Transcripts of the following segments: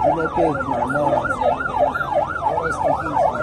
relocate my mom. I was confused.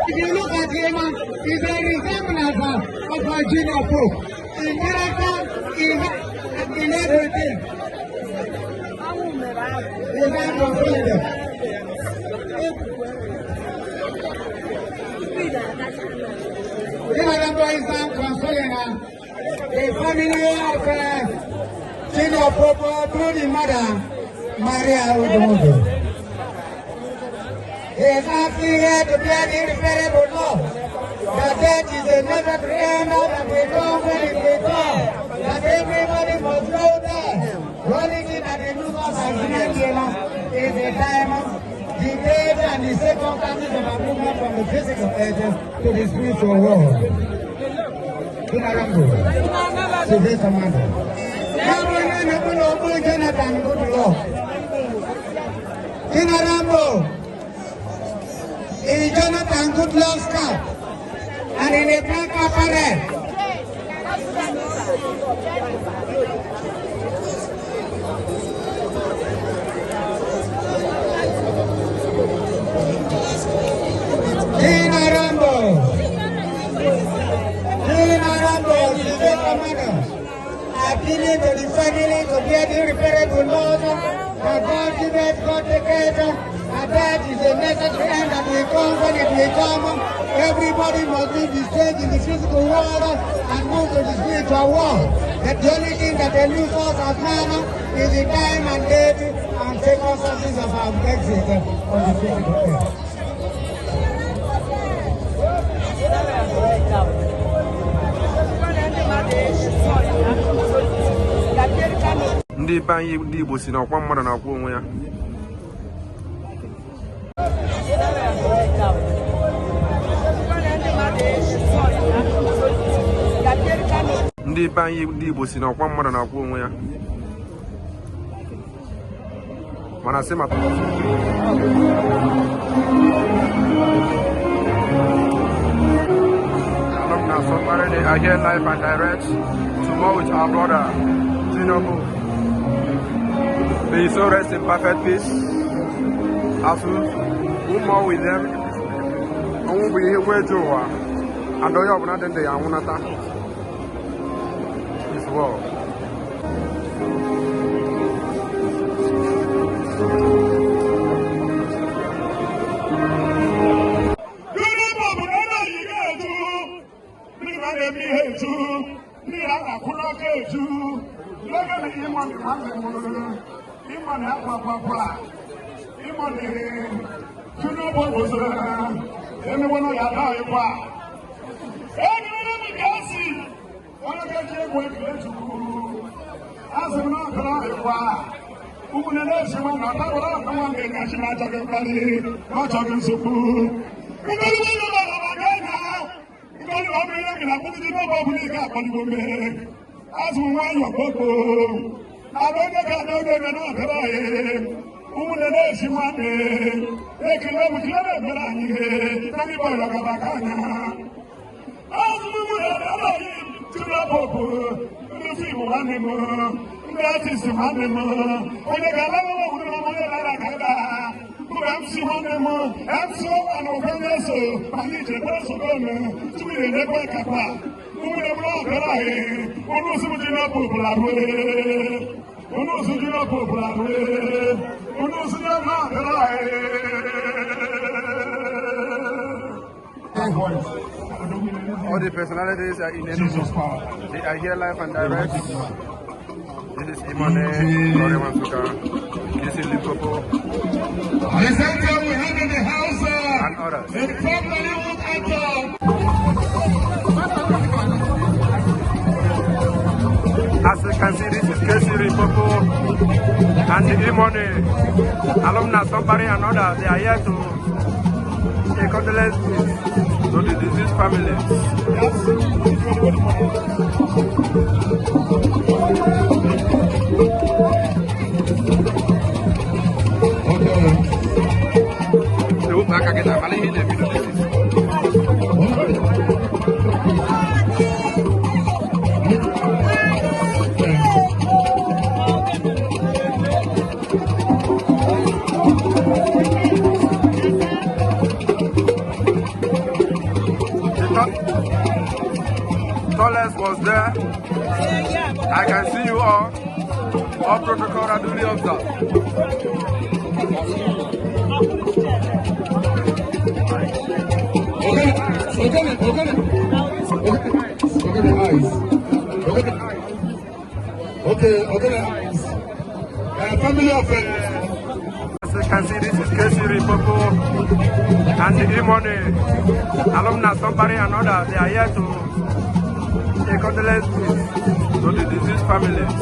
If you look at him, he's a resemblance of Virginia Pope. In character, in everything. He's not confident. This is not consoling the family of Virginia Pope through the mother, Maria Odonwodo. He is asking here to be an irreparable law. That death is a necessary end that we come when it will come. That everybody must go there. The only thing that they lose us as human beings is the time, the age, and the circumstances of our movement from the physical edge to the spiritual world. Kinarambo. Today, Commander. Jonathan, good Lord. Kinarambo. In Jonathan Goodluck's cap and in a black apparel. Kinarambo, State Commander, appealing to the family to get irreparable loss that God gives, God takes. That is a necessary end that will come when it will come. Everybody must leave the stage in the physical world and move to the spiritual world. That the only thing that they lose us as man is the time and date and circumstances of our exit on the physical earth. Ndị be anyị ndị Igbo si na ọkwa mmadụ na-akwụ onwe ya. Ndị be anyị ndị Igbo si na ọkwa mmadụ na-akwụ onwe ya. Mana sị maka somebody are here live and direct tomorrow with our brother Tinubu. May his soul rest in perfect peace. As we more with them, I won't be here with you. And don't you have another day? I want to thank this world. As we want your people, I don't know she want me. They can never clear me. Anybody like a bacana. As we will to the Popo, the people animal, that is the animal. When they got a MC Wondermo, MC and Okanyaso, Manija Basogona, to be the network apart. Who would have brought that I knows who did not popular way? Who knows who did not popular way? Who knows who did not that All the personalities are in Enugu. They are here live and direct. This is Imane, Lorewansuka, kcee Limpopo, and others. As you can see, this is kcee Limpopo and the Imane alumni, somebody and others. They are here to pay condolences to the deceased families. Tallest was there. I can see you all. All protocol are duly observed. Okay, family of As you can see, this is kcee Limpopo and the Imane alumni, somebody and others. They are here to pay condolences to the deceased families.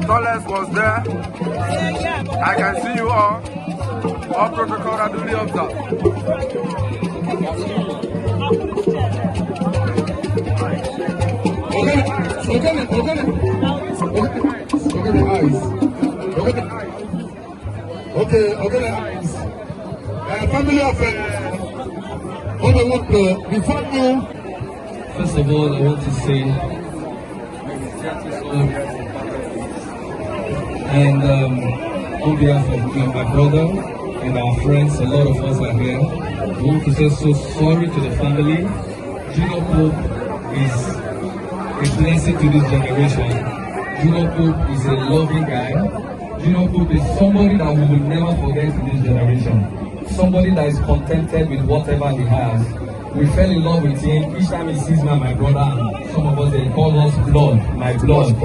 Tallest was there. I can see you all. All protocol are duly observed. Family of odonwodo, before you. First of all, I want to say and on behalf of my brother and our friends, a lot of us are here. We want to say so sorry to the family. Junior Pope is a blessing to this generation. Junior Pope is a loving guy. Junior Pope is somebody that we will never forget in this generation. Somebody that is contented with whatever he has. We fell in love with him. Each time he sees me and my brother, and some of us, they call us blood, my blood,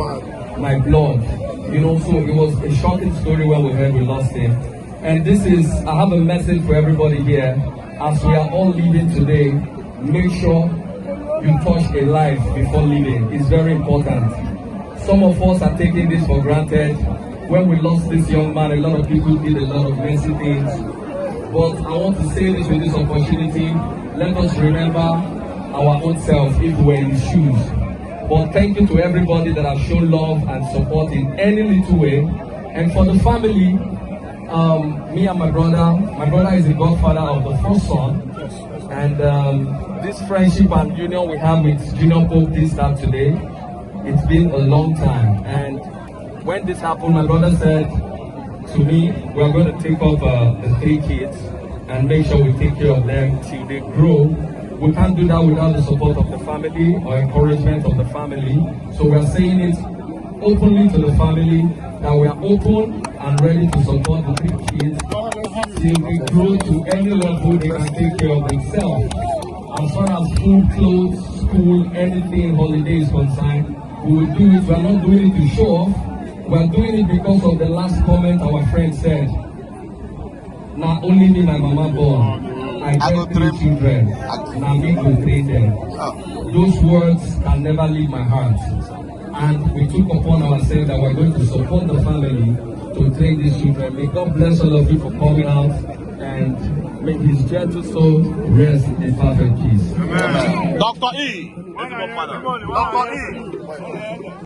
my blood. You know, so it was a shocking story when we heard we lost him. And this is, I have a message for everybody here. As we are all leaving today, make sure you touch a life before leaving. It's very important. Some of us are taking this for granted. When we lost this young man, a lot of people did a lot of messy things. But I want to say this with this opportunity. Let us remember our own self if we were in his shoes. But thank you to everybody that have shown love and support in any little way. And for the family, me and my brother is the godfather of the first son. And this friendship and union we have with Junior Pope this time today, it's been a long time. And when this happened, my brother said to me, we're going to take off the 3 kids and make sure we take care of them till they grow. We can't do that without the support of the family or encouragement of the family. So we're saying it openly to the family that we are open and ready to support the 3 kids till they grow to any level they can take care of themselves. As far as food, clothes, school, anything, holiday is concerned, we will do it. We are not doing it to show off. We are doing it because of the last comment our friend said. Not only me, my mama born. I get 3 children. Now me to train them. Those words can never leave my heart. And we took upon ourselves that we're going to support the family to to train these children. May God bless all of you for coming out, and may his gentle soul rest in perfect peace. Amen. Dr. E. Dr. E.